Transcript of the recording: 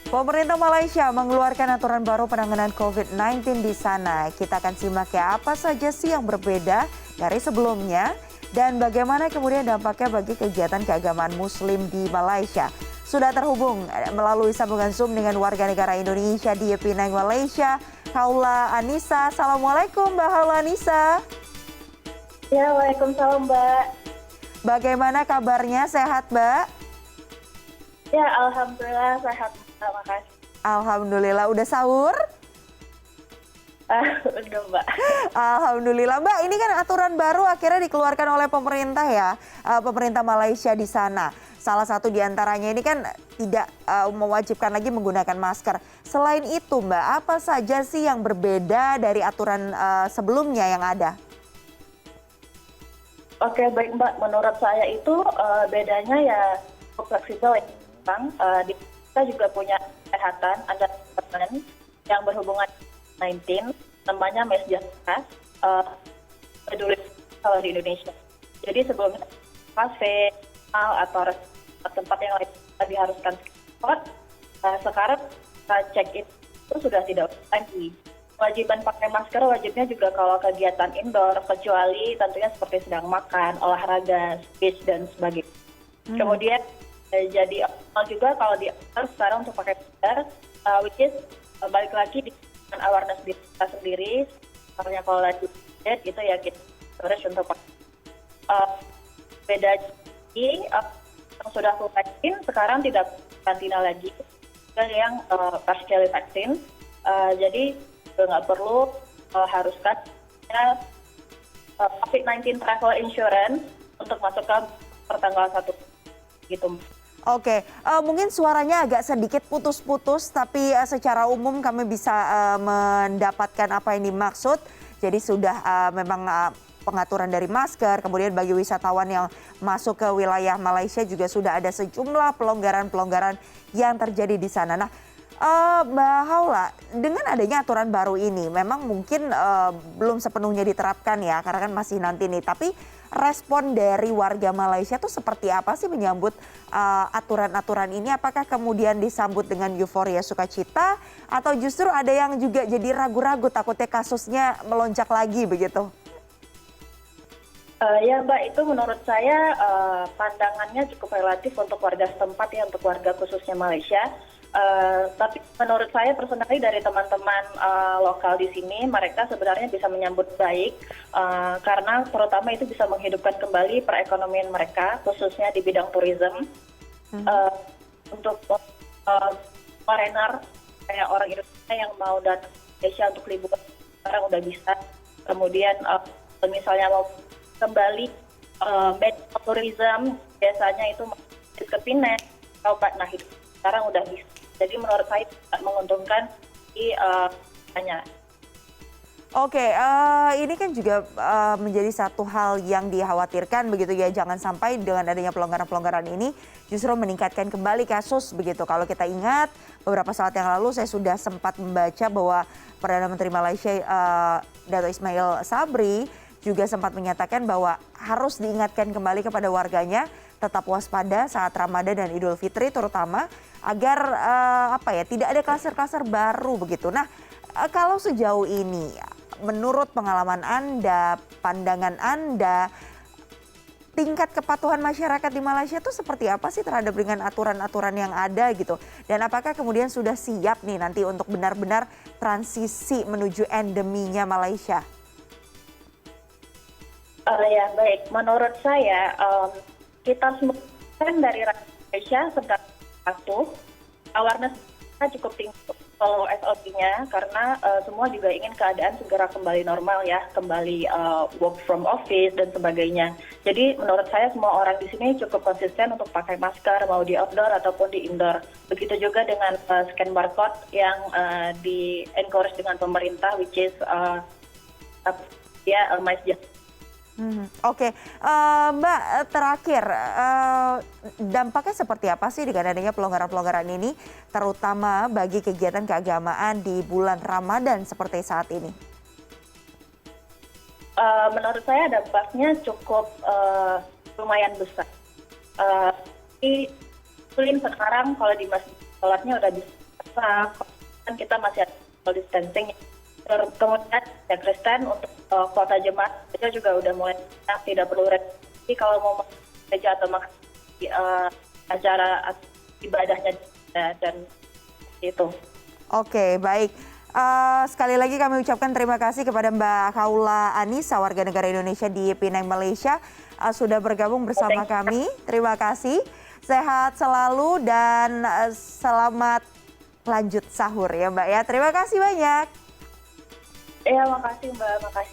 Pemerintah Malaysia mengeluarkan aturan baru penanganan COVID-19 di sana. Kita akan simak ya apa saja sih yang berbeda dari sebelumnya dan bagaimana kemudian dampaknya bagi kegiatan keagamaan Muslim di Malaysia. Sudah terhubung melalui sambungan Zoom dengan warga negara Indonesia di Penang, Malaysia, Haula Anissa. Assalamualaikum Mbak Haula Anissa. Ya, waalaikumsalam Mbak. Bagaimana kabarnya? Sehat Mbak? Ya, alhamdulillah sehat. Terima kasih. Alhamdulillah. Udah sahur? Udah Mbak. Alhamdulillah Mbak, ini kan aturan baru akhirnya dikeluarkan oleh pemerintah ya, pemerintah Malaysia di sana. Salah satu diantaranya ini kan tidak mewajibkan lagi menggunakan masker. Selain itu Mbak, apa saja sih yang berbeda dari aturan sebelumnya yang ada? Oke, baik Mbak. Menurut saya itu bedanya ya fleksibel ya. Kita juga punya kesehatan, ada departemen yang berhubungan dengan 19, namanya Mesjahkas, peduli kalau di Indonesia. Jadi sebelumnya kafe, mal atau tempat yang lain diharuskan spot, sekarang check in itu sudah tidak lagi. Kewajiban pakai masker wajibnya juga kalau kegiatan indoor, kecuali tentunya seperti sedang makan, olahraga, speech dan sebagainya. Kemudian jadi optimal juga kalau di sekarang untuk pakai masker, which is balik lagi dengan awareness diri kita sendiri. Misalnya kalau lagi itu ya kita harus untuk beda lagi yang sudah full vaksin sekarang tidak karantina lagi, yang partially vaksin. Jadi nggak perlu haruskan COVID-19 travel insurance untuk masuk ke pertanggal 1 gitu. Oke, mungkin suaranya agak sedikit putus-putus, tapi secara umum kami bisa mendapatkan apa yang dimaksud. Jadi sudah memang pengaturan dari masker, kemudian bagi wisatawan yang masuk ke wilayah Malaysia juga sudah ada sejumlah pelonggaran-pelonggaran yang terjadi di sana. Nah, Mbak Haula, dengan adanya aturan baru ini, memang mungkin belum sepenuhnya diterapkan ya, karena kan masih nanti nih. Tapi respon dari warga Malaysia tuh seperti apa sih menyambut aturan-aturan ini? Apakah kemudian disambut dengan euforia sukacita, atau justru ada yang juga jadi ragu-ragu takutnya kasusnya melonjak lagi begitu? Ya Mbak, itu menurut saya pandangannya cukup relatif untuk warga setempat ya, untuk warga khususnya Malaysia. Tapi menurut saya personally dari teman-teman lokal di sini, mereka sebenarnya bisa menyambut baik karena terutama itu bisa menghidupkan kembali perekonomian mereka, khususnya di bidang tourism. Untuk foreigner kayak orang Indonesia yang mau datang ke Malaysia untuk liburan sekarang udah bisa. Kemudian misalnya mau kembali medical tourism, biasanya itu ke Penang, nah itu sekarang udah bisa. Jadi menurut saya menguntungkan di hanya. Oke, ini kan juga menjadi satu hal yang dikhawatirkan begitu ya, jangan sampai dengan adanya pelonggaran-pelonggaran ini justru meningkatkan kembali kasus begitu. Kalau kita ingat beberapa saat yang lalu saya sudah sempat membaca bahwa Perdana Menteri Malaysia Dato' Ismail Sabri juga sempat menyatakan bahwa harus diingatkan kembali kepada warganya tetap waspada saat Ramadan dan Idul Fitri terutama agar tidak ada klaster-klaster baru begitu. Nah, kalau sejauh ini menurut pengalaman Anda, pandangan Anda, tingkat kepatuhan masyarakat di Malaysia itu seperti apa sih terhadap dengan aturan-aturan yang ada gitu? Dan apakah kemudian sudah siap nih nanti untuk benar-benar transisi menuju endeminya Malaysia? Ya baik, menurut saya kita semua kan dari rakyat Malaysia sedang patuh, awareness kita cukup tinggi follow SOP-nya karena semua juga ingin keadaan segera kembali normal ya, kembali work from office dan sebagainya. Jadi menurut saya semua orang di sini cukup konsisten untuk pakai masker mau di outdoor ataupun di indoor. Begitu juga dengan scan barcode yang di encourage dengan pemerintah, which is Oke, Mbak, terakhir dampaknya seperti apa sih dengan adanya pelonggaran-pelonggaran ini, terutama bagi kegiatan keagamaan di bulan Ramadan seperti saat ini? Menurut saya dampaknya cukup lumayan besar. Di Muslim sekarang kalau di masjid sholatnya udah bisa Nah, kan kita masih ada social distancing. Kemudian ya Kristen untuk kuota jemaat kita juga udah mulai tidak perlu registrasi kalau mau gereja atau acara ibadahnya dan itu. Oke, baik. Sekali lagi kami ucapkan terima kasih kepada Mbak Kaula Anissa, warga negara Indonesia di Penang, Malaysia, sudah bergabung bersama kami. Terima kasih. Sehat selalu dan selamat lanjut sahur ya Mbak ya. Terima kasih banyak. Iya, makasih Mbak, makasih.